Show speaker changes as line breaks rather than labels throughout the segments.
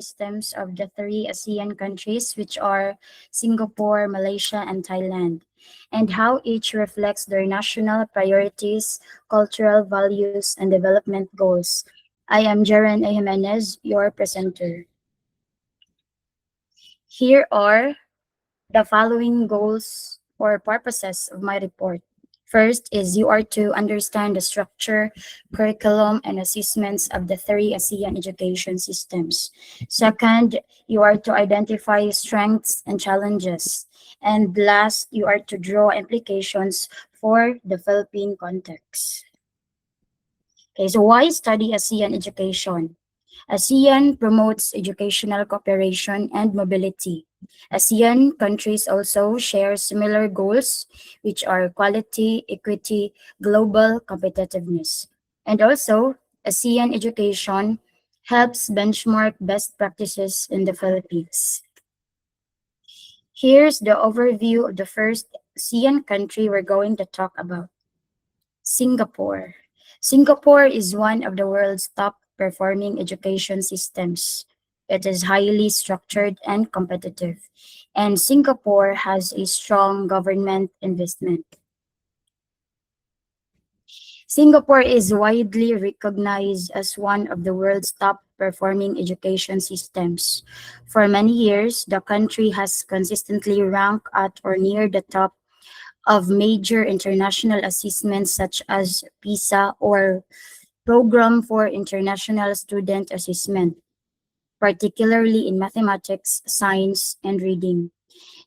systems of the three ASEAN countries, which are Singapore, Malaysia, and Thailand, and how each reflects their national priorities, cultural values, and development goals. I am Jaren A. Jimenez, your presenter. Here are the following goals or purposes of my report. First is you are to understand the structure, curriculum, and assessments of the three ASEAN education systems. Second, you are to identify strengths and challenges. And last, you are to draw implications for the Philippine context. Okay, so why study ASEAN education? ASEAN promotes educational cooperation and mobility. ASEAN countries also share similar goals, which are quality, equity, global competitiveness. And also, ASEAN education helps benchmark best practices in the Philippines. Here's the overview of the first ASEAN country we're going to talk about. Singapore. Singapore is one of the world's top performing education systems. It is highly structured and competitive, and Singapore has a strong government investment. Singapore is widely recognized as one of the world's top performing education systems. For many years, the country has consistently ranked at or near the top of major international assessments such as PISA or Program for International Student Assessment, particularly in mathematics, science, and reading.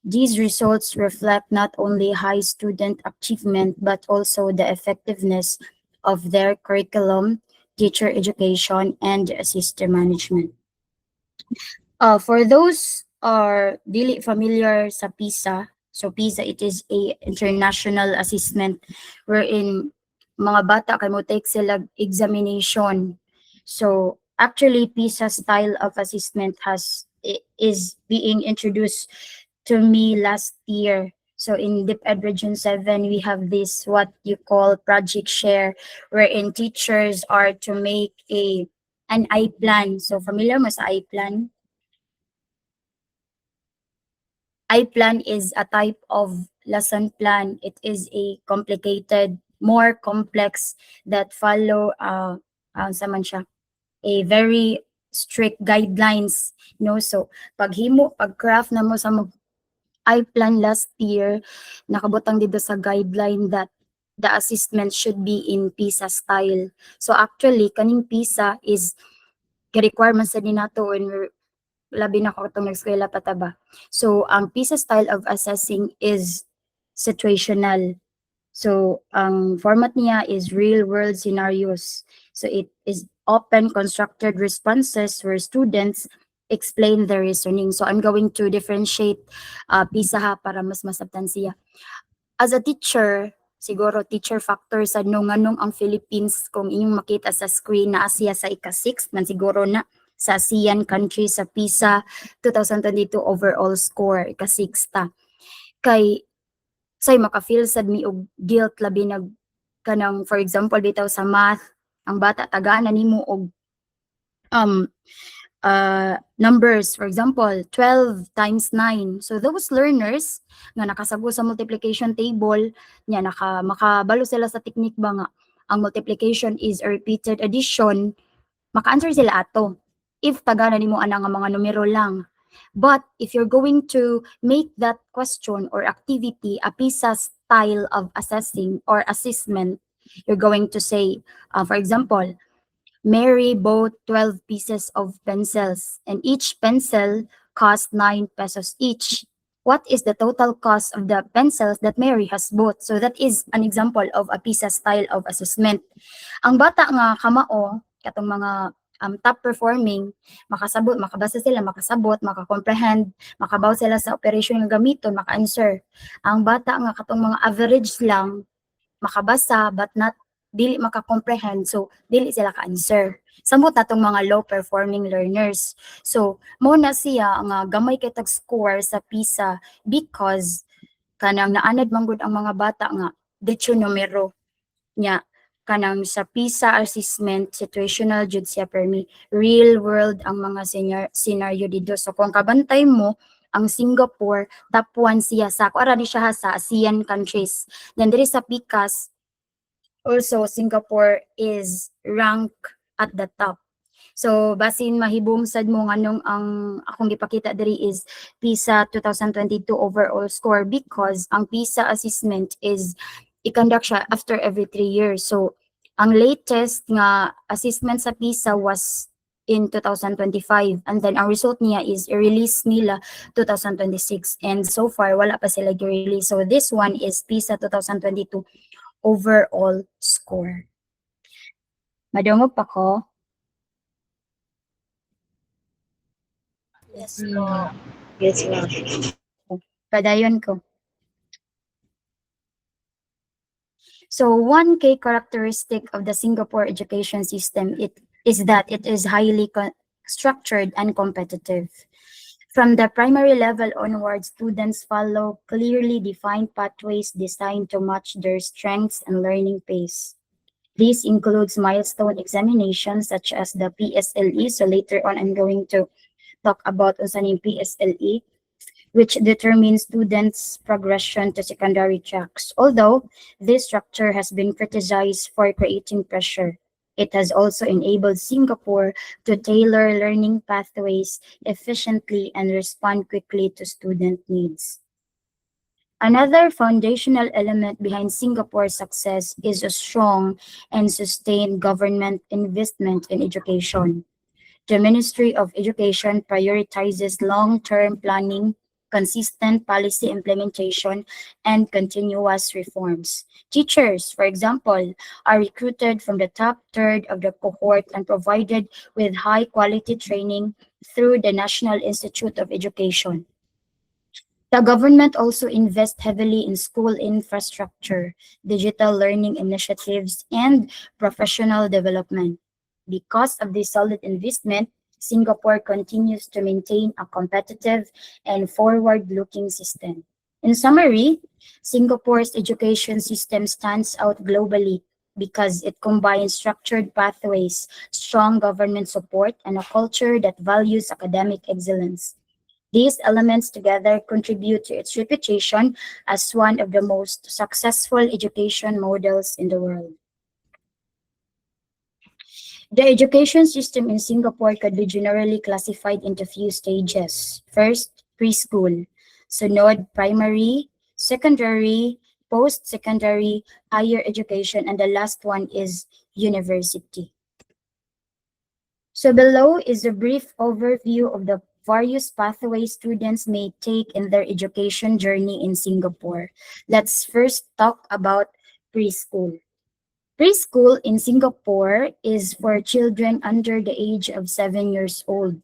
These results reflect not only high student achievement but also the effectiveness of their curriculum, teacher education, and system management. For those are dili familiar sa PISA, so PISA it is a international assessment wherein mga bata kay mo take sila examination. So actually PISA style of assessment is being introduced to me last year. So in DepEd Region 7, we have this what you call project share, wherein teachers are to make an I-plan. So familiar mo sa I-plan? I-plan is a type of lesson plan. It is a complicated, more complex that follow sa man siya, a very strict guidelines, so pag craft na mo sa I-plan last year, nakabutang dito sa guideline that the assessment should be in PISA style. So actually kaning PISA is requirements sa din nato when we're labi na ko itong nag-eskwela pa ta ba. So ang PISA style of assessing is situational. So ang format niya is real world scenarios. So it is open constructed responses where students explain their reasoning. So I'm going to differentiate PISA ha para mas masabtan siya. As a teacher, siguro teacher factor sa nung ang Philippines kung inyong makita sa screen na siya sa ika-6 man siguro na sa ASEAN country sa PISA 2022 overall score ika-6 ta. Kay say maka-feel sad mi og guilt labi nag kanang for example bitaw sa math ang bata taga na nimo og um numbers, for example 12 times 9. So those learners nga nakasago sa multiplication table nya makabalo sila sa technique ba nga ang multiplication is a repeated addition, maka-answer sila ato if taga na nimo ana nga mga numero lang. But if you're going to make that question or activity a PISA style of assessing or assessment, you're going to say, for example, Mary bought 12 pieces of pencils and each pencil cost 9 pesos each. What is the total cost of the pencils that Mary has bought? So that is an example of a PISA style of assessment. Ang bata nga kamao, katong mga top performing, makabasa sila, makasabot, makakomprehend, makabaw sila sa operation nga gamiton, maka-answer. Ang bata nga katong mga average lang, makabasa but not dili maka-comprehend, so dili sila ka-answer. Samot natong mga low performing learners. So mo na siya nga gamay kay tag score sa PISA because kanang naanad man gud ang mga bata nga dito numero nya kanang sa PISA assessment situational jud siya permi real world ang mga scenario dito. So kung kabantay mo ang Singapore top 1 siya sa kuara di siya sa ASEAN countries. Then diri sa PICAS also Singapore is ranked at the top. So basin mahibong sad mo nganong ang akong gipakita diri is PISA 2022 overall score because ang PISA assessment is i-conduct siya after every 3 years. So ang latest nga assessment sa PISA was in 2025 and then ang result niya is i-release nila 2026 and so far wala pa sila gi-release. So this one is PISA 2022 overall score. Madungog pa ko?
Yes po. Yes ma'am.
Padayon ko. So one key characteristic of the Singapore education system is that it is highly structured and competitive. From the primary level onward, students follow clearly defined pathways designed to match their strengths and learning pace. This includes milestone examinations such as the PSLE. So later on, I'm going to talk about unsa ning PSLE, which determines students' progression to secondary tracks. Although this structure has been criticized for creating pressure, it has also enabled Singapore to tailor learning pathways efficiently and respond quickly to student needs. Another foundational element behind Singapore's success is a strong and sustained government investment in education. The Ministry of Education prioritizes long-term planning, consistent policy implementation, and continuous reforms. Teachers, for example, are recruited from the top third of the cohort and provided with high-quality training through the National Institute of Education. The government also invests heavily in school infrastructure, digital learning initiatives, and professional development. Because of this solid investment, Singapore continues to maintain a competitive and forward-looking system. In summary, Singapore's education system stands out globally because it combines structured pathways, strong government support, and a culture that values academic excellence. These elements together contribute to its reputation as one of the most successful education models in the world. The education system in Singapore could be generally classified into few stages. First, preschool. Sunod, primary, secondary, post-secondary, higher education, and the last one is university. So below is a brief overview of the various pathways students may take in their education journey in Singapore. Let's first talk about preschool. Preschool in Singapore is for children under the age of 7 years old.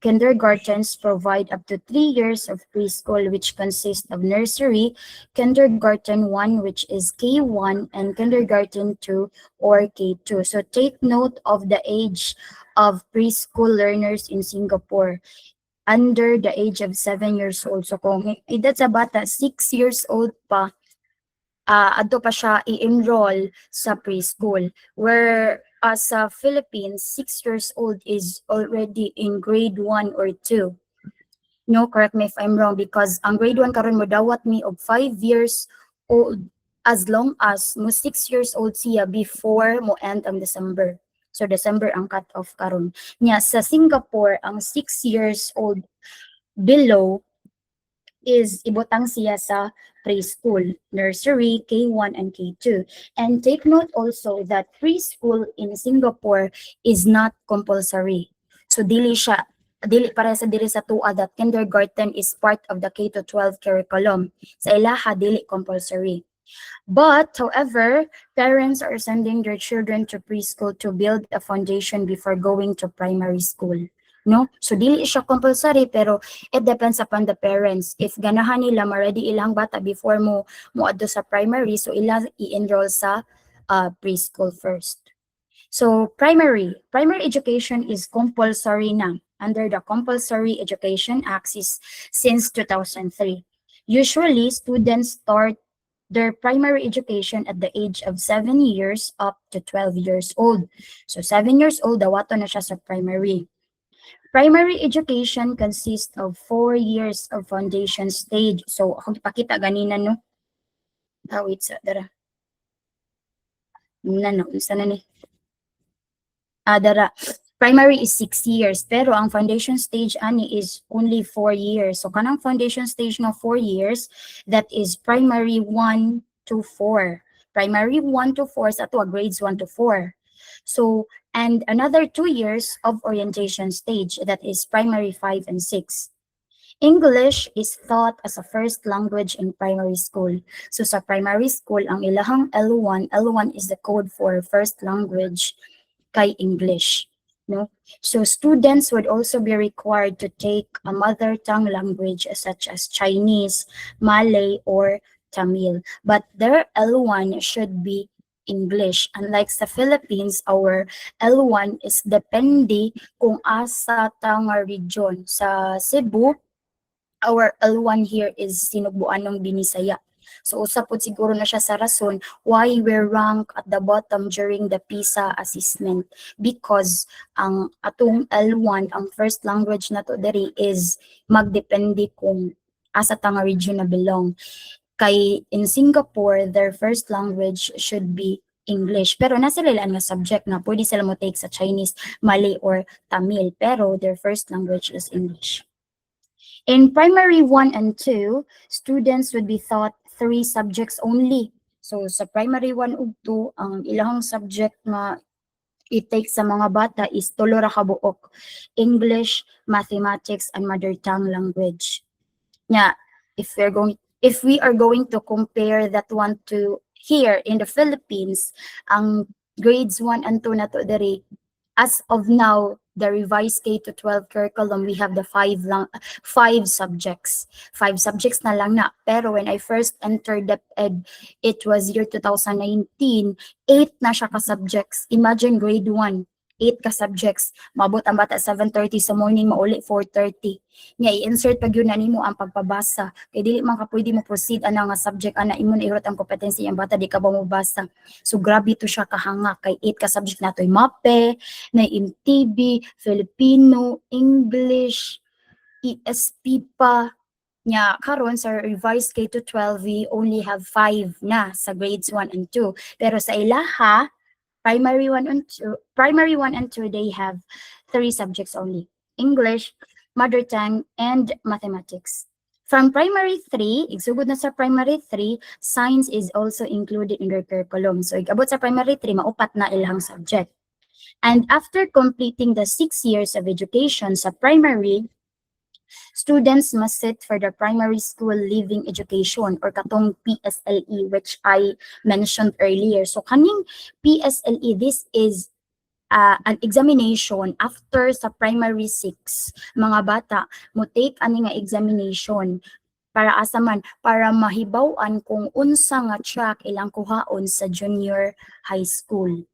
Kindergartens provide up to 3 years of preschool, which consists of nursery, kindergarten 1, which is K1, and kindergarten 2 or K2. So take note of the age of preschool learners in Singapore under the age of 7 years old. So kung edad sa bata, 6 years old pa, adto pa siya i-enroll sa preschool. Where sa Philippines, 6 years old is already in grade 1 or 2. No, correct me if I'm wrong because ang grade 1 karon mo dawat mi og 5 years old as long as mo 6 years old siya before mo end ang December. So December ang cut-off karon. Nya sa Singapore ang 6 years old below is ibutang siya sa preschool, nursery, K1 and K2. And take note also that preschool in Singapore is not compulsory. So dili para sa dili sa tuwa that kindergarten is part of the K-12 curriculum. Sa ilaha dili compulsory. But however, parents are sending their children to preschool to build a foundation before going to primary school. No? So dili siya compulsory pero it depends upon the parents. If ganahan nila ma-ready ilang bata before mo adto sa primary, so ila i-enroll sa preschool first. So primary education is compulsory na under the Compulsory Education Act since 2003. Usually students start their primary education at the age of 7 years up to 12 years old. So 7 years old, dawato na siya sa primary. Primary education consists of 4 years of foundation stage. So, akong ipakita ganina, no? Wait, sa, dara. No, isa na ni. Dara. Primary is 6 years, pero ang foundation stage ani is only 4 years. So, kanang foundation stage ng 4 years, that is primary 1 to 4. Primary 1 to 4 sa ato, grades 1 to 4. So, and another 2 years of orientation stage, that is primary 5 and 6. English is taught as a first language in primary school. So sa primary school, ang ilahang L1, L1 is the code for first language kay English. No? So students would also be required to take a mother tongue language such as Chinese, Malay, or Tamil. But their L1 should be English. Unlike sa Philippines, our L1 is depende kung asa ta nga region. Sa Cebu, our L1 here is Sinugbuan ng Binisaya. So usa pod siguro na siya sa rason why we're ranked at the bottom during the PISA assessment, because ang atong L1, ang first language na to diri is magdepende kung asa ta nga region na belong. Kay in Singapore, their first language should be English. Pero nasa lilaan nga subject na pwede sila mo take sa Chinese, Malay, or Tamil. Pero their first language is English. In primary 1 and 2, students would be taught 3 subjects only. So sa primary 1 ug 2, ang ilang subject nga i-take sa mga bata is tulo ra ka buok: English, mathematics, and mother tongue language. Nya, if we are going to compare that one to here in the Philippines, ang grades 1 and 2 na to diri, as of now, the revised K to 12 curriculum, we have the 5 subjects. 5 subjects na lang na. Pero when I first entered DepEd, it was year 2019, 8 na siya ka subjects. Imagine grade 1, 8 ka subjects. Mabot ang bata 7:30 sa morning, mauli 4:30. Nga i-insert pag yun na nimo ang pagpabasa. Kay dili man ka pwede mo proceed ana nga subject ana imo na irot ang kompetensi ang bata di ka ba mo basa. So grabe to siya kahanga kay 8 ka subject natoy MAPE, na MTB, Filipino, English, ESP pa. Nya karon sa revised K to 12 we only have 5 na sa grades 1 and 2. Pero sa ilaha, primary 1 and 2, they have 3 subjects only: English, mother tongue, and mathematics. From primary 3, igsugod na sa primary 3, science is also included in their curriculum. So igabot sa primary 3, maupat na ilang subject. And after completing the 6 years of education sa primary, students must sit for the primary school leaving education, or katong PSLE, which I mentioned earlier. So kaning PSLE, this is an examination after sa primary 6. Mga bata mo take ani nga examination para asaman, para mahibaw-an kung unsa nga track ilang kuhaon sa junior high school.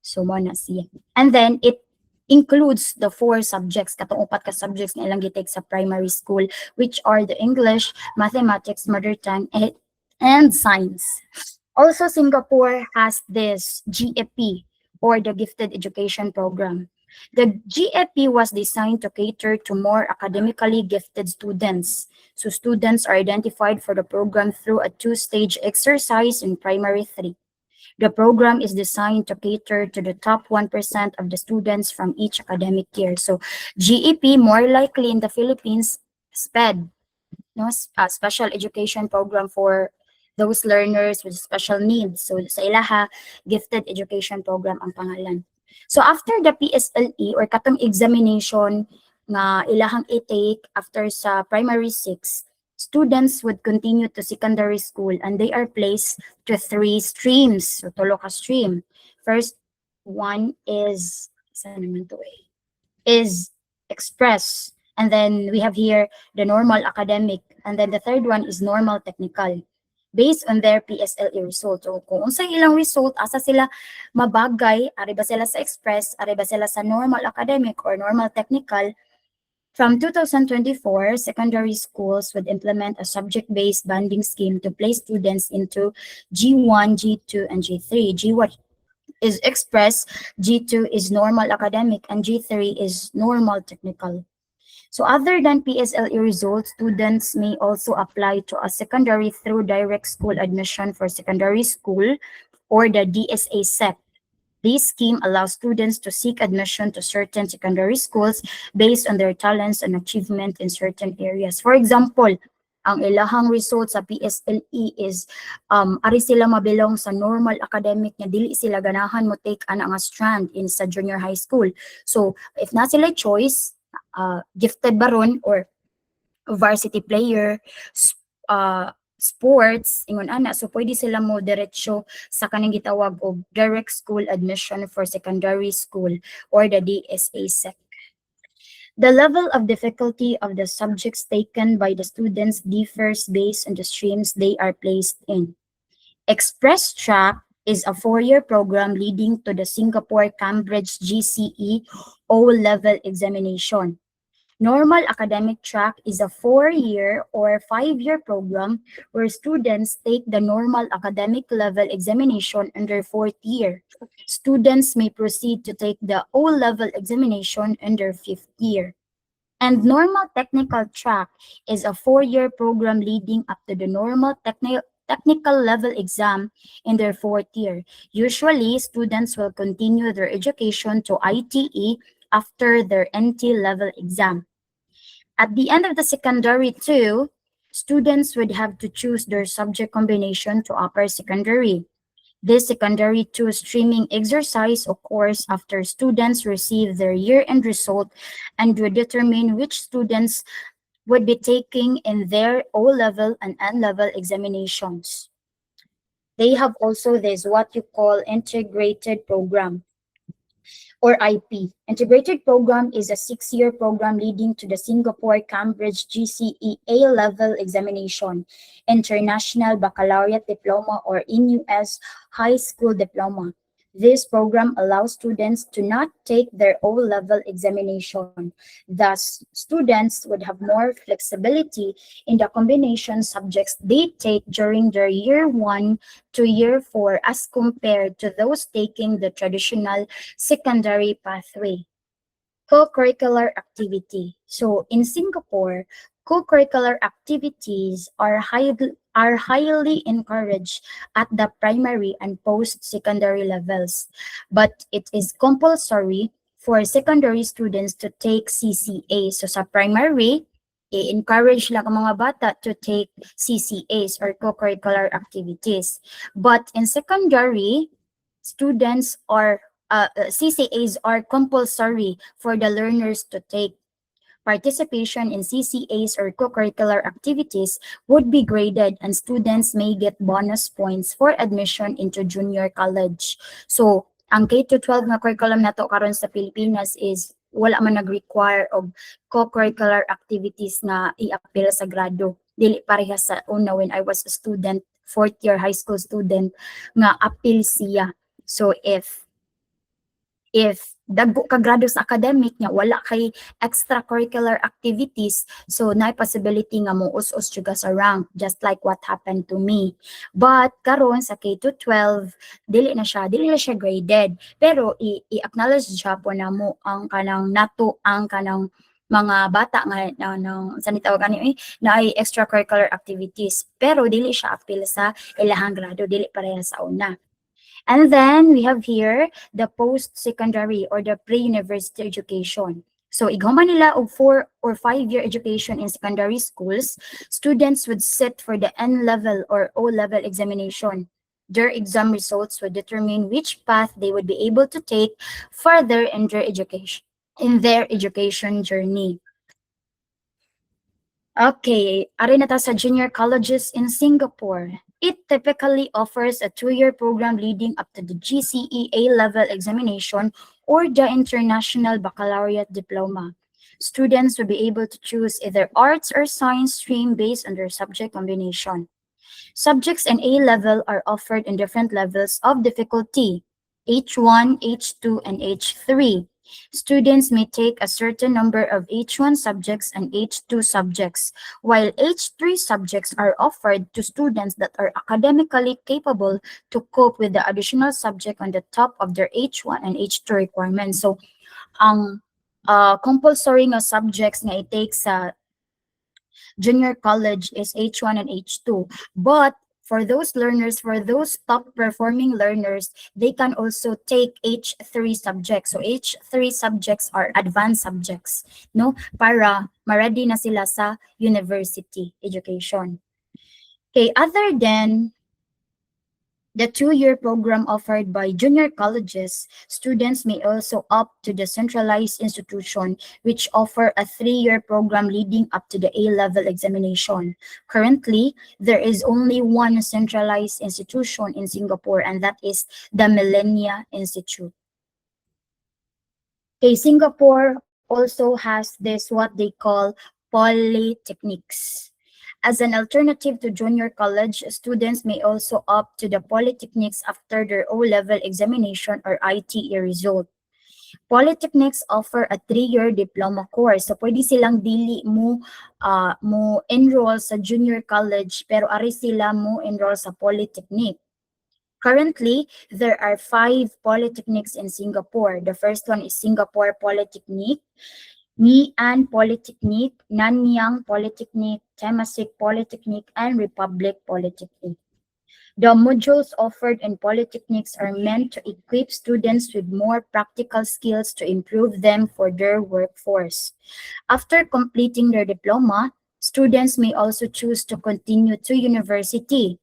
So mo na siya. And then it includes the 4 subjects, katong 4 ka subjects na ilang gitake sa primary school, which are the English, mathematics, mother tongue, and science. Also, Singapore has this GEP, or the Gifted Education Program. The GEP was designed to cater to more academically gifted students. So students are identified for the program through a 2-stage exercise in primary 3. The program is designed to cater to the top 1% of the students from each academic year. So GEP, more likely in the Philippines, SPED, no, Special Education Program for those learners with special needs. So sa ilaha, Gifted Education Program ang pangalan. So after the PSLE, or katong examination nga ilahang i-take after sa primary 6, students would continue to secondary school, and they are placed to 3 streams. So tulo ka stream. First one is, saan naman to is express. And then we have here the normal academic. And then the third one is normal technical, based on their PSLE result. So kung unsang ilang result, asa sila mabagay, ari ba sila sa express, ari ba sila sa normal academic or normal technical, From 2024, secondary schools would implement a subject-based banding scheme to place students into G1, G2, and G3. G1 is express, G2 is normal academic, and G3 is normal technical. So other than PSLE results, students may also apply to a secondary through direct school admission for secondary school or the DSA SEC. This scheme allows students to seek admission to certain secondary schools based on their talents and achievement in certain areas. For example, ang ilahang result sa PSLE is ari sila mabilong sa normal academic nga dili sila ganahan mo take ana nga strand in sa junior high school. So if na sila choice, gifted baron or varsity player, sports, ingon ana, so pwede sila mo diretsyo sa kanang gitawag og direct school admission for secondary school or the DSA SEC. The level of difficulty of the subjects taken by the students differs based on the streams they are placed in. Express Track is a 4-year program leading to the Singapore Cambridge GCE O-level examination. Normal academic track is a 4-year or 5-year program where students take the normal academic level examination in their 4th year. Students may proceed to take the O-level examination in their 5th year. And normal technical track is a 4-year program leading up to the normal technical level exam in their 4th year. Usually, students will continue their education to ITE after their NT level exam. At the end of the secondary 2, students would have to choose their subject combination to upper secondary. This secondary 2 streaming exercise occurs after students receive their year-end result and would determine which students would be taking in their O-level and N-level examinations. They have also this what you call integrated program or IP. Integrated program is a 6-year program leading to the Singapore Cambridge GCE A-level examination, International Baccalaureate Diploma or in-US High School Diploma. This program allows students to not take their O-level examination. Thus, students would have more flexibility in the combination subjects they take during their year 1 to year 4 as compared to those taking the traditional secondary pathway. Co-curricular activity. So in Singapore, co-curricular activities are highly encouraged at the primary and post-secondary levels, but it is compulsory for secondary students to take CCA. So sa primary, i-encourage lang ang mga bata to take CCAs or co-curricular activities. But in secondary, students are CCAs are compulsory for the learners to take. Participation in CCAs or co-curricular activities would be graded and students may get bonus points for admission into junior college. So, ang K-12 nga curriculum nato karon sa Pilipinas is wala man nag-require of co-curricular activities na i-appeal sa grado. Dili parehas sa una when I was a student, 4th year high school student, nga appeal siya. So, if dagko ka grado sa academic nga wala kay extracurricular activities, so na possibility nga mo us-us juga sa rank, just like what happened to me. But karon sa K-12 dili na siya graded, pero i-acknowledge siya po na mo ang kanang nato ang kanang mga bata nga nang sa nitawag ani na ay extracurricular activities, pero dili siya appeal sa ilahang grado, dili pareha sa una. And then we have here the post-secondary or the pre-university education. So ighuman nila og 4 or 5-year education in secondary schools, students would sit for the N-level or O-level examination. Their exam results would determine which path they would be able to take further in their education journey. Okay, ari na ta sa junior colleges in Singapore. It typically offers a 2-year program leading up to the GCE A-level examination or the International Baccalaureate Diploma. Students will be able to choose either arts or science stream based on their subject combination. Subjects in A-level are offered in different levels of difficulty, H1, H2, and H3. Students may take a certain number of H1 subjects and H2 subjects, while H3 subjects are offered to students that are academically capable to cope with the additional subject on the top of their H1 and H2 requirements. So, ang compulsory nga subjects nga i-take sa junior college is H1 and H2. But for those learners, for those top performing learners, they can also take H3 subjects. So H3 subjects are advanced subjects, no? Para ma-ready na sila sa university education. Okay, other than the two-year program offered by junior colleges, students may also opt to the centralized institution, which offer a three-year program leading up to the A-level examination. Currently, there is only one centralized institution in Singapore, and that is the Millennia Institute. Okay, Singapore also has this what they call polytechnics. As an alternative to junior college, students may also opt to the polytechnics after their O-level examination or ITE result. Polytechnics offer a 3-year diploma course. So pwede silang dili mo enroll sa junior college pero ari sila mo enroll sa polytechnic. Currently, there are 5 polytechnics in Singapore. The first one is Singapore Polytechnic, Ngee Ann Polytechnic, Nanyang Polytechnic, Temasek Polytechnic, and Republic Polytechnic. The modules offered in polytechnics are meant to equip students with more practical skills to improve them for their workforce. After completing their diploma, students may also choose to continue to university,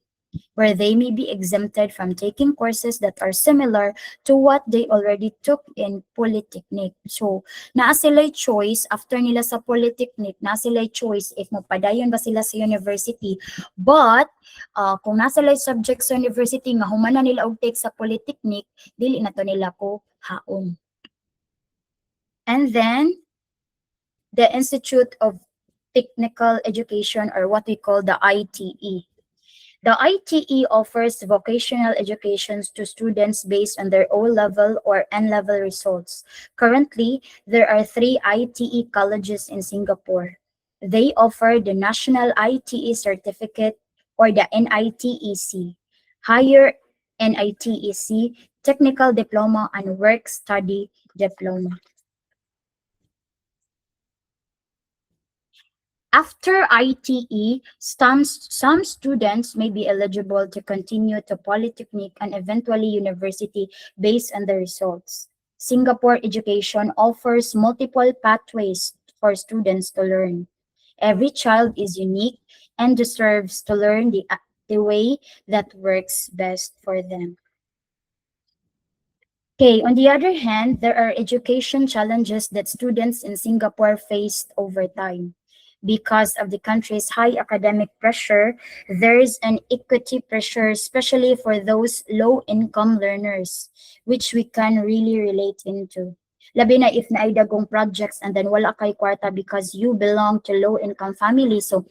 where they may be exempted from taking courses that are similar to what they already took in polytechnic. So, naa sila'y choice after nila sa polytechnic, naa sila'y choice if mapadayon ba sila sa university. But, kung nasa sila'y subject sa university nga humana nila og take sa polytechnic, dili na to nila ko haon. And then, the Institute of Technical Education, or what we call the ITE. The ITE offers vocational educations to students based on their O-level or N-level results. Currently, there are 3 ITE colleges in Singapore. They offer the National ITE Certificate or the NITEC, Higher NITEC, Technical Diploma, and Work Study Diploma. After ITE, some students may be eligible to continue to polytechnic and eventually university based on the results. Singapore education offers multiple pathways for students to learn. Every child is unique and deserves to learn the way that works best for them. Okay, on the other hand, there are education challenges that students in Singapore faced over time. Because of the country's high academic pressure, there is an equity pressure, especially for those low-income learners, which we can really relate into. Labi na if naay dagong projects and then wala kay kwarta because you belong to low-income family. So,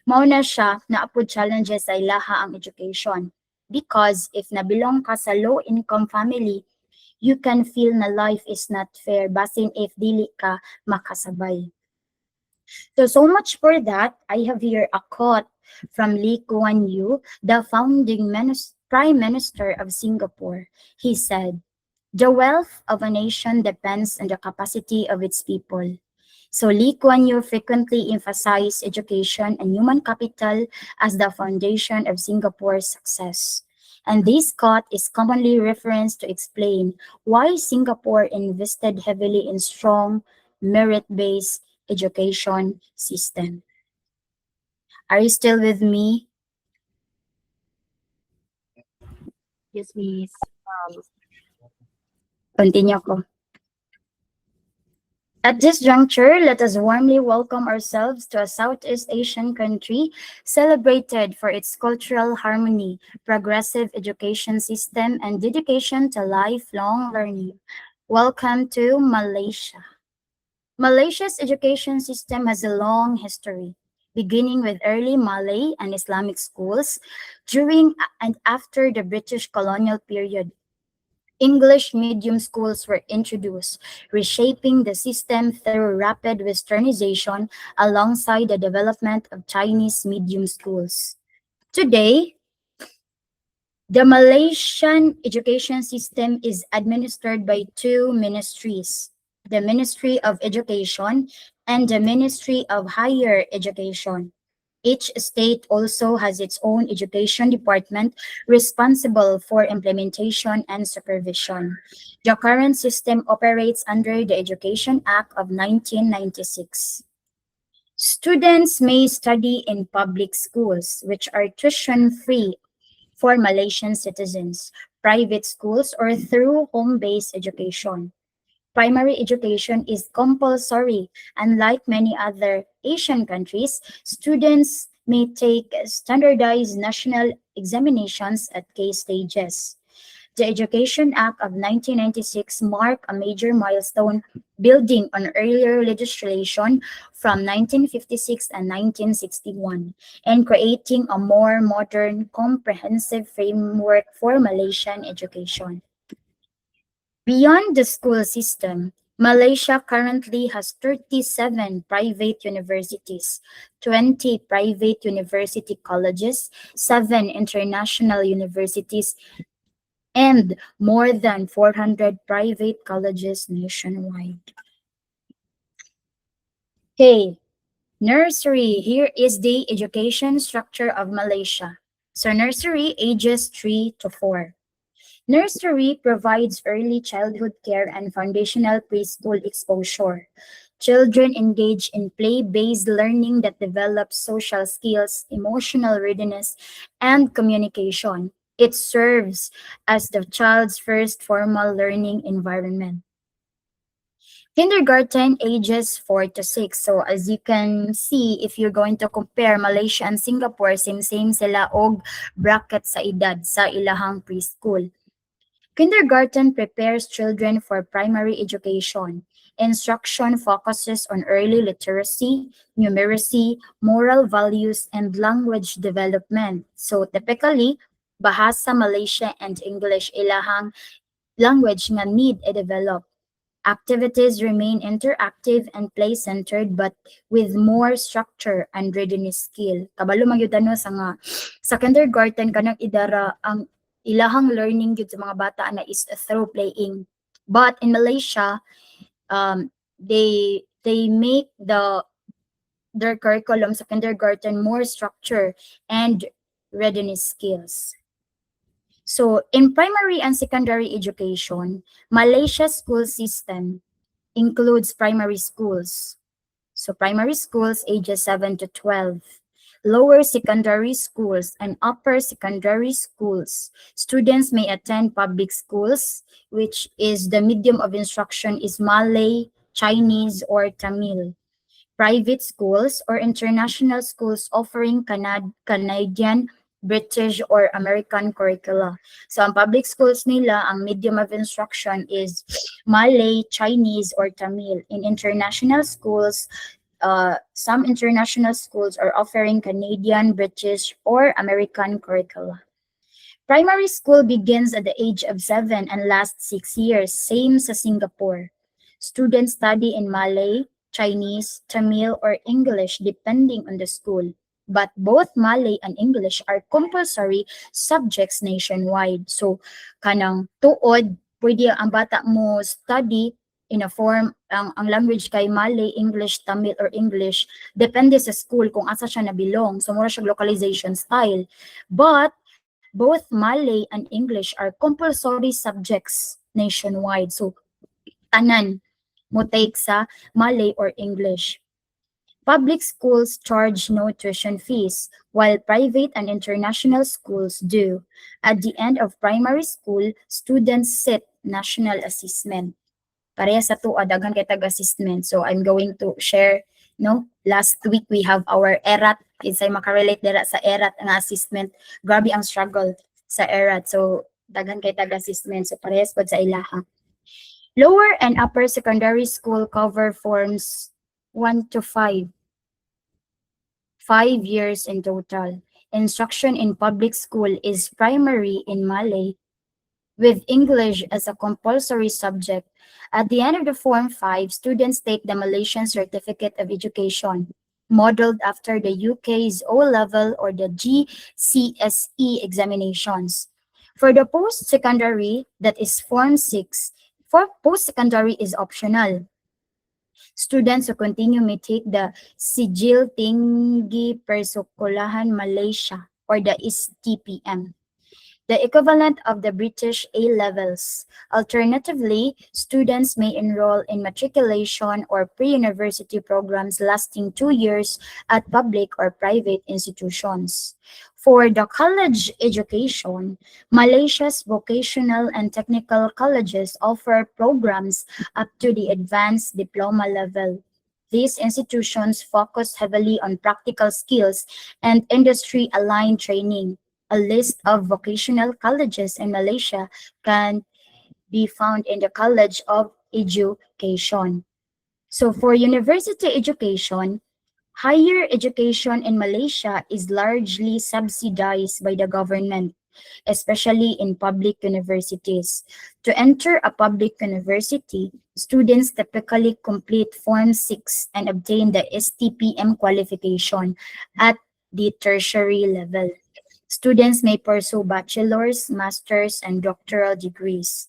mao na siya na apod challenges sa ilaha ang education. Because if nabilong ka sa low-income family, you can feel na life is not fair basin if dili ka makasabay. So much for that. I have here a quote from Lee Kuan Yew, the founding Prime Minister of Singapore. He said, "The wealth of a nation depends on the capacity of its people." So Lee Kuan Yew frequently emphasized education and human capital as the foundation of Singapore's success. And this quote is commonly referenced to explain why Singapore invested heavily in strong, merit-based education system. Are you still with me?
Yes, miss.
Continue ko. At this juncture, let us warmly welcome ourselves to a Southeast Asian country celebrated for its cultural harmony, progressive education system, and dedication to lifelong learning. Welcome to Malaysia. Malaysia's education system has a long history, beginning with early Malay and Islamic schools during and after the British colonial period. English medium schools were introduced, reshaping the system through rapid westernization alongside the development of Chinese medium schools. Today, the Malaysian education system is administered by two ministries, the Ministry of Education and the Ministry of Higher Education. Each state also has its own education department responsible for implementation and supervision. The current system operates under the Education Act of 1996. Students may study in public schools, which are tuition free for Malaysian citizens, private schools, or through home-based education. Primary education is compulsory. Unlike many other Asian countries, students may take standardized national examinations at K stages. The Education Act of 1996 marked a major milestone building on earlier legislation from 1956 and 1961 and creating a more modern, comprehensive framework for Malaysian education. Beyond the school system, Malaysia currently has 37 private universities, 20 private university colleges, 7 international universities, and more than 400 private colleges nationwide. Okay, nursery. Here is the education structure of Malaysia. So nursery ages 3 to 4. Nursery provides early childhood care and foundational preschool exposure. Children engage in play-based learning that develops social skills, emotional readiness, and communication. It serves as the child's first formal learning environment. Kindergarten ages 4 to 6. So as you can see, if you're going to compare Malaysia and Singapore, same-same sila og bracket sa edad sa ilahang preschool. Kindergarten prepares children for primary education. Instruction focuses on early literacy, numeracy, moral values, and language development. So typically, Bahasa Malaysia and English ilahang language nga need i-develop. Activities remain interactive and play-centered but with more structure and readiness skill. Kabalo man gyud ano sa kindergarten kanang idara ang ilahang learning gyud sa mga bata na is through playing. But in Malaysia, they make their curriculum sa kindergarten more structure and readiness skills. So, in primary and secondary education, Malaysia's school system includes primary schools. So, primary schools ages 7 to 12. Lower secondary schools and upper secondary schools. Students may attend public schools, which is the medium of instruction is Malay, Chinese, or Tamil. Private schools or international schools offering Canadian, British, or American curricula. So ang public schools nila, ang medium of instruction is Malay, Chinese, or Tamil. In international schools, some international schools are offering Canadian, British, or American curricula. Primary school begins at the age of 7 and lasts 6 years, same sa Singapore. Students study in Malay, Chinese, Tamil, or English depending on the school. But both Malay and English are compulsory subjects nationwide. So, kanang tuod, pwede ang bata mo study in a form, ang language kay Malay, English, Tamil, or English, depende sa school kung asa siya nabilong. So, mura siya localization style. But, both Malay and English are compulsory subjects nationwide. So, tanan mo take sa Malay or English. Public schools charge no tuition fees, while private and international schools do. At the end of primary school, students sit national assessment. Pareha sa to, daghan kay tag-assessment. So I'm going to share, no? Last week we have our ERAT. Kinsay makarelate dira sa ERAT ang assessment. Grabe ang struggle sa ERAT. So daghan kay tag-assessment. So parehas pod sa ilaha. Lower and upper secondary school cover forms 1 to 5. 5 years in total. Instruction in public school is primary in Malay, with English as a compulsory subject. At the end of the Form 5, students take the Malaysian Certificate of Education, modeled after the UK's O-level or the GCSE examinations. For the post-secondary, that is Form 6, for post-secondary is optional. Students who continue may take the Sijil Tinggi Persukulahan Malaysia or the STPM, the equivalent of the British A-levels. Alternatively, students may enroll in matriculation or pre-university programs lasting 2 years at public or private institutions. For the college education, Malaysia's vocational and technical colleges offer programs up to the advanced diploma level. These institutions focus heavily on practical skills and industry-aligned training. A list of vocational colleges in Malaysia can be found in the College of Education. So for university education, higher education in Malaysia is largely subsidized by the government, especially in public universities. To enter a public university, students typically complete Form 6 and obtain the STPM qualification at the tertiary level. Students may pursue bachelor's, master's, and doctoral degrees.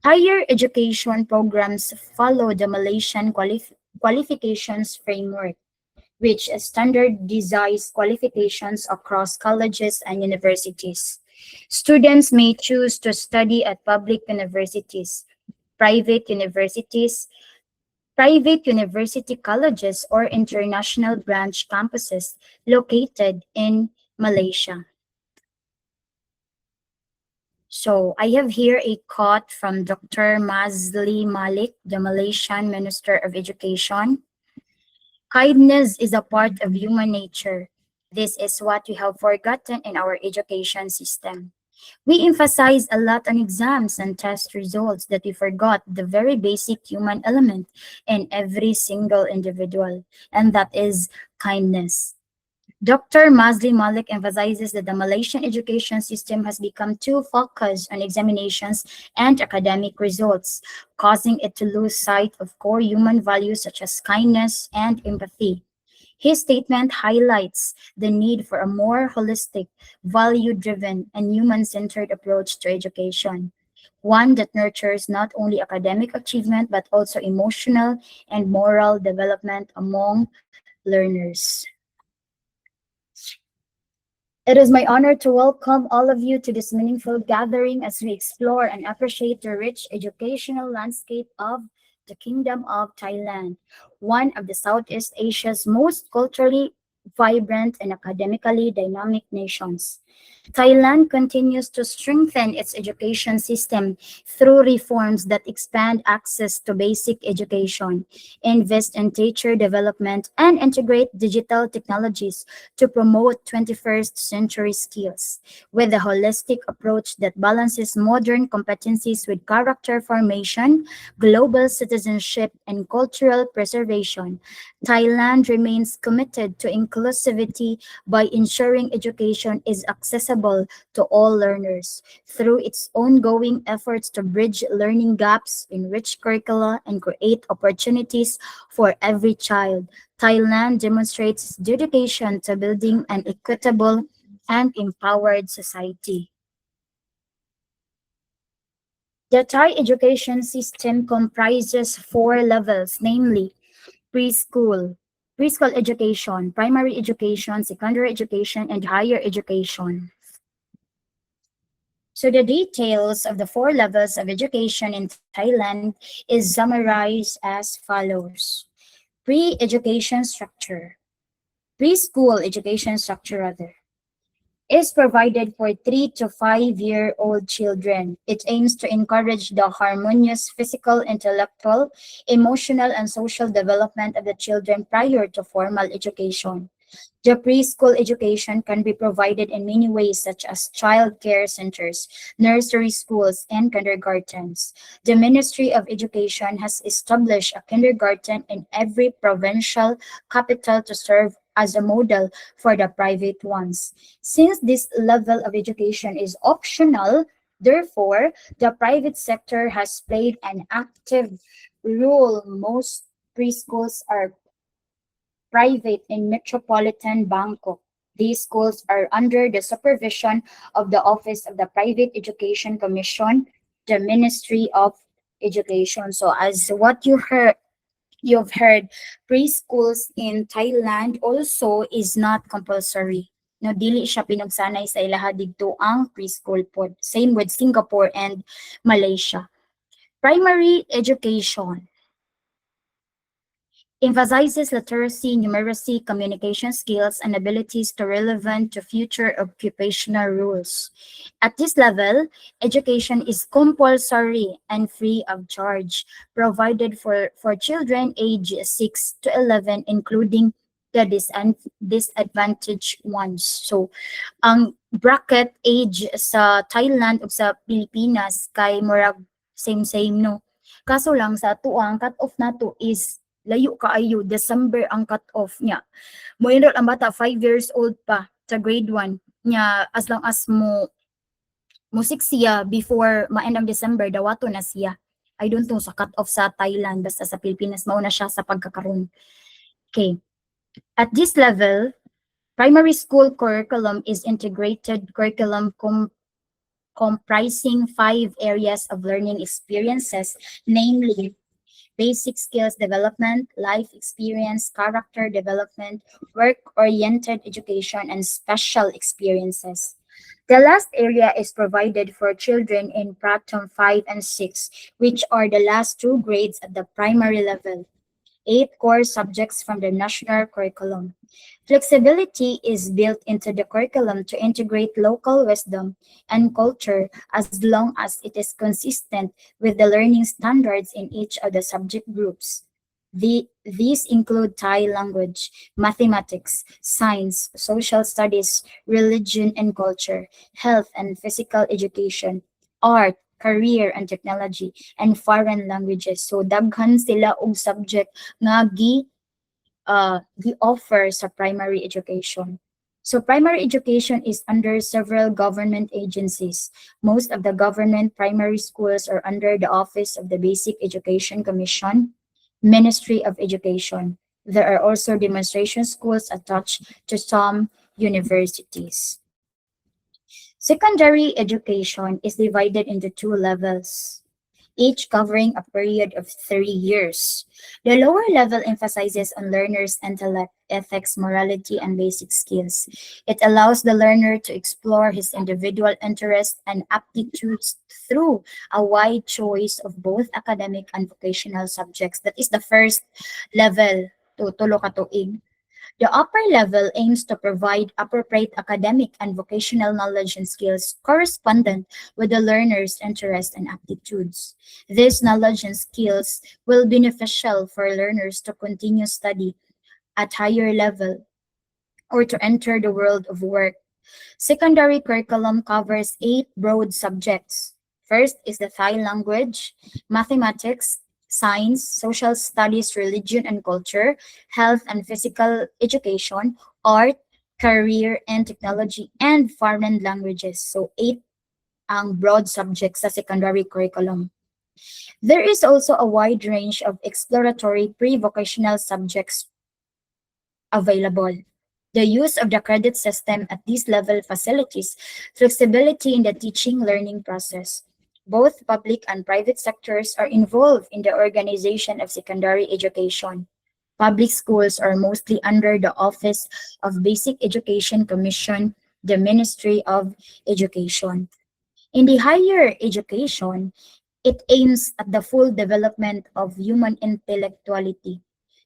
Higher education programs follow the Malaysian qualifications framework, which standardizes qualifications across colleges and universities. Students may choose to study at public universities, private universities, private university colleges, or international branch campuses located in Malaysia. So I have here a quote from Dr. Mazli Malik, the Malaysian Minister of Education. Kindness is a part of human nature. This is what we have forgotten in our education system. We emphasize a lot on exams and test results that we forgot the very basic human element in every single individual, and that is kindness. Dr. Mazli Malik emphasizes that the Malaysian education system has become too focused on examinations and academic results, causing it to lose sight of core human values such as kindness and empathy. His statement highlights the need for a more holistic, value-driven, and human-centered approach to education, one that nurtures not only academic achievement but also emotional and moral development among learners. It is my honor to welcome all of you to this meaningful gathering as we explore and appreciate the rich educational landscape of the Kingdom of Thailand, one of the Southeast Asia's most culturally vibrant and academically dynamic nations. Thailand continues to strengthen its education system through reforms that expand access to basic education, invest in teacher development, and integrate digital technologies to promote 21st century skills. With a holistic approach that balances modern competencies with character formation, global citizenship, and cultural preservation, Thailand remains committed to inclusivity by ensuring education is accessible to all learners. Through its ongoing efforts to bridge learning gaps, enrich curricula, and create opportunities for every child, Thailand demonstrates its dedication to building an equitable and empowered society. The Thai education system comprises four levels, namely preschool, preschool education, primary education, secondary education, and higher education. So the details of the four levels of education in Thailand is summarized as follows. Pre-education structure, preschool education structure rather, is provided for 3 to 5-year-old children. It aims to encourage the harmonious physical, intellectual, emotional, and social development of the children prior to formal education. The preschool education can be provided in many ways, such as child care centers, nursery schools, and kindergartens. The Ministry of Education has established a kindergarten in every provincial capital to serve as a model for the private ones. Since this level of education is optional, Therefore, the private sector has played an active role. Most preschools are private in metropolitan Bangkok. These schools are under the supervision of the Office of the Private Education Commission, the Ministry of Education. So as what you've heard, preschools in Thailand also is not compulsory. No, dili siya pinagsanay sa ilaha didto ang preschool pod. Same with Singapore and Malaysia. Primary education emphasizes literacy, numeracy, communication skills, and abilities to relevant to future occupational roles. At this level, education is compulsory and free of charge, provided for children age 6 to 11, including the disadvantaged ones. So, ang bracket age sa Thailand ug sa Pilipinas kay murag same no. Kaso lang sa ato ang cut-off nato is layo kaayo, December ang cut-off niya. Mo enroll ang bata 5 years old pa sa grade 1 niya, as long as mo 6 siya before ma-end ang December dawato na siya. I don't know sa cut-off sa Thailand, basta sa Pilipinas mao na siya sa pagkakaroon. Okay. At this level, primary school curriculum is integrated curriculum comprising 5 areas of learning experiences, namely basic skills development, life experience, character development, work-oriented education, and special experiences. The last area is provided for children in Pratham 5 and 6, which are the last 2 grades at the primary level. 8 core subjects from the national curriculum. Flexibility is built into the curriculum to integrate local wisdom and culture as long as it is consistent with the learning standards in each of the subject groups. These include Thai language, mathematics, science, social studies, religion and culture, health and physical education, art, career and technology, and foreign languages. So daghan sila og subject nga gi-offer sa primary education. So primary education is under several government agencies. Most of the government primary schools are under the Office of the Basic Education Commission, Ministry of Education. There are also demonstration schools attached to some universities. Secondary education is divided into 2 levels, each covering a period of 3 years. The lower level emphasizes on learners' intellect, ethics, morality, and basic skills. It allows the learner to explore his individual interests and aptitudes through a wide choice of both academic and vocational subjects. That is the first level, tulo ka tuig. The upper level aims to provide appropriate academic and vocational knowledge and skills correspondent with the learner's interests and aptitudes. This knowledge and skills will be beneficial for learners to continue study at higher level or to enter the world of work. Secondary curriculum covers 8 broad subjects. First is the Thai language, mathematics, science, social studies, religion and culture, health and physical education, art, career and technology, and foreign languages. So 8 ang broad subjects sa secondary curriculum. There is also a wide range of exploratory pre-vocational subjects available. The use of the credit system at this level facilitates flexibility in the teaching-learning process. Both public and private sectors are involved in the organization of secondary education. Public schools are mostly under the Office of Basic Education Commission, the Ministry of Education. In the higher education, it aims at the full development of human intellectuality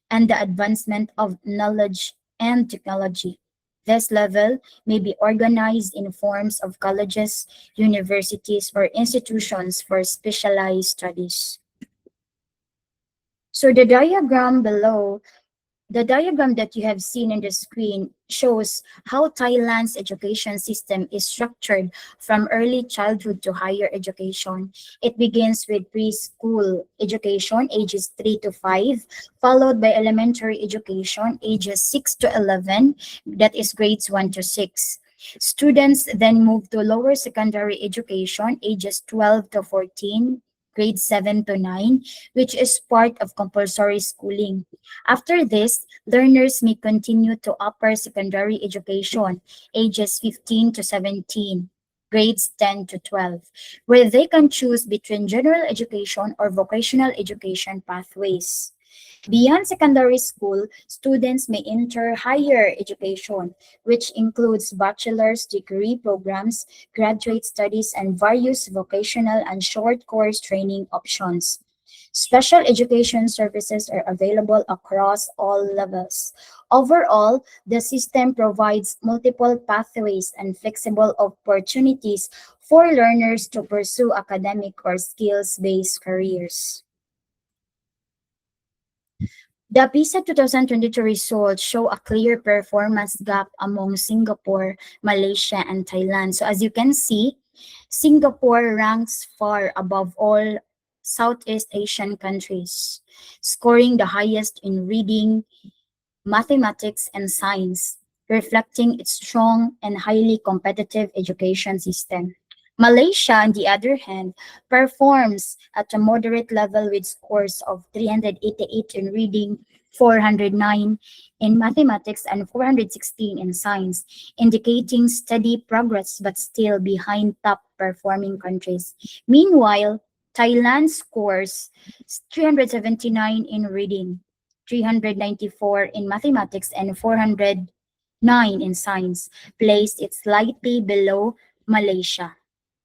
and the advancement of knowledge and technology. This level may be organized in forms of colleges, universities, or institutions for specialized studies. So the diagram below, the diagram that you have seen on the screen shows how Thailand's education system is structured from early childhood to higher education. It begins with preschool education, ages 3 to 5, followed by elementary education, ages 6 to 11, that is grades 1 to 6. Students then move to lower secondary education, ages 12 to 14, grades 7 to 9, which is part of compulsory schooling. After this, learners may continue to upper secondary education, ages 15 to 17, grades 10 to 12, where they can choose between general education or vocational education pathways. Beyond secondary school, students may enter higher education, which includes bachelor's degree programs, graduate studies, and various vocational and short course training options. Special education services are available across all levels. Overall, the system provides multiple pathways and flexible opportunities for learners to pursue academic or skills-based careers. The PISA 2022 results show a clear performance gap among Singapore, Malaysia, and Thailand. So as you can see, Singapore ranks far above all Southeast Asian countries, scoring the highest in reading, mathematics, and science, reflecting its strong and highly competitive education system. Malaysia, on the other hand, performs at a moderate level with scores of 388 in reading, 409 in mathematics, and 416 in science, indicating steady progress but still behind top performing countries. Meanwhile, Thailand scores 379 in reading, 394 in mathematics, and 409 in science, placed it slightly below Malaysia,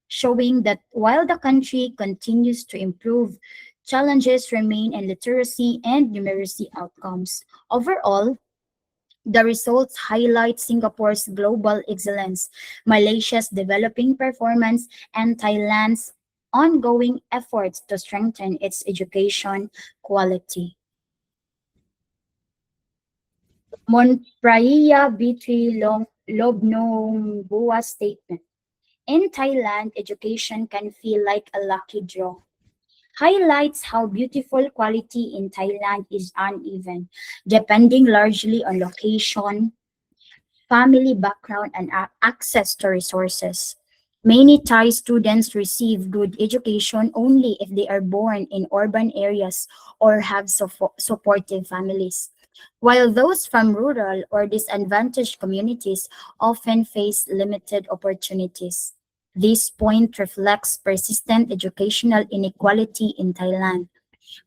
showing that while the country continues to improve, challenges remain in literacy and numeracy outcomes. Overall, the results highlight Singapore's global excellence, Malaysia's developing performance, and Thailand's ongoing efforts to strengthen its education quality. Monpraya B3 Lobnong Bua statement. In Thailand, education can feel like a lucky draw. Highlights how beautiful quality in Thailand is uneven, depending largely on location, family background, and access to resources. Many Thai students receive good education only if they are born in urban areas or have supportive families, while those from rural or disadvantaged communities often face limited opportunities. This point reflects persistent educational inequality in Thailand,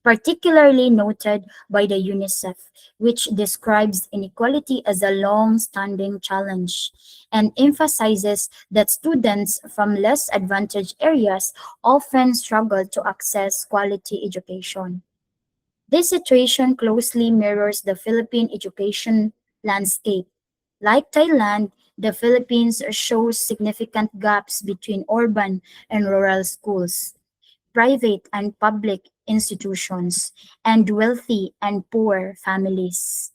particularly noted by the UNICEF, which describes inequality as a long-standing challenge and emphasizes that students from less advantaged areas often struggle to access quality education. This situation closely mirrors the Philippine education landscape. Like Thailand, the Philippines shows significant gaps between urban and rural schools, private and public institutions, and wealthy and poor families.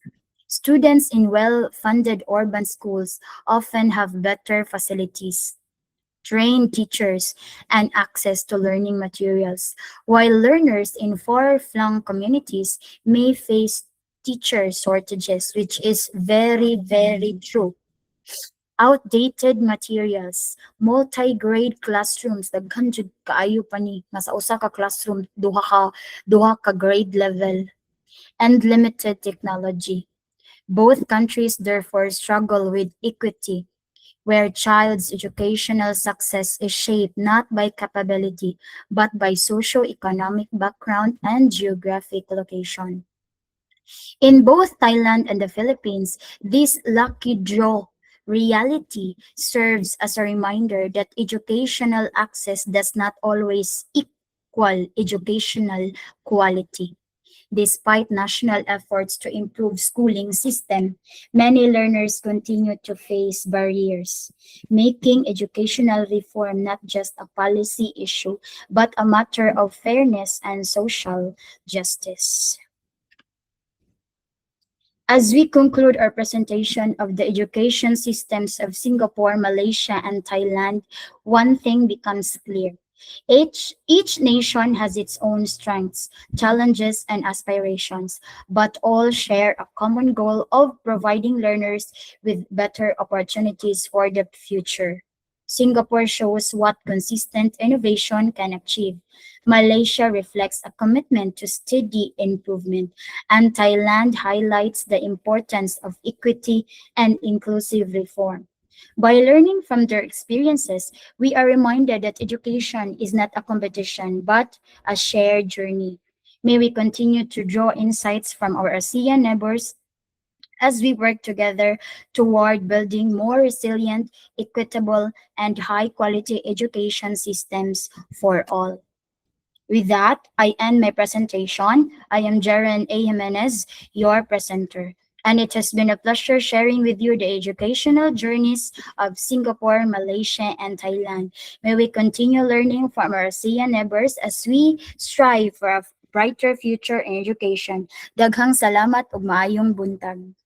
Students in well-funded urban schools often have better facilities, trained teachers, and access to learning materials, while learners in far-flung communities may face teacher shortages, which is very, very true. Outdated materials, multi-grade classrooms, daghan jud kaayo pa ni nga sa usa ka classroom duha ka grade level, and limited technology. Both countries therefore struggle with equity, where child's educational success is shaped not by capability but by socio-economic background and geographic location. In both Thailand and the Philippines, this lucky draw reality serves as a reminder that educational access does not always equal educational quality. Despite national efforts to improve schooling system, many learners continue to face barriers, making educational reform not just a policy issue, but a matter of fairness and social justice. As we conclude our presentation of the education systems of Singapore, Malaysia, and Thailand, one thing becomes clear. Each nation has its own strengths, challenges, and aspirations, but all share a common goal of providing learners with better opportunities for the future. Singapore shows what consistent innovation can achieve. Malaysia reflects a commitment to steady improvement, and Thailand highlights the importance of equity and inclusive reform. By learning from their experiences, we are reminded that education is not a competition but a shared journey. May we continue to draw insights from our ASEAN neighbors as we work together toward building more resilient, equitable, and high quality education systems for all. With that, I end my presentation. I am Jaren A. Jimenez, your presenter, and it has been a pleasure sharing with you the educational journeys of Singapore, Malaysia, and Thailand. May we continue learning from our ASEAN neighbors as we strive for a brighter future in education. Daghang salamat ug maayong buntag.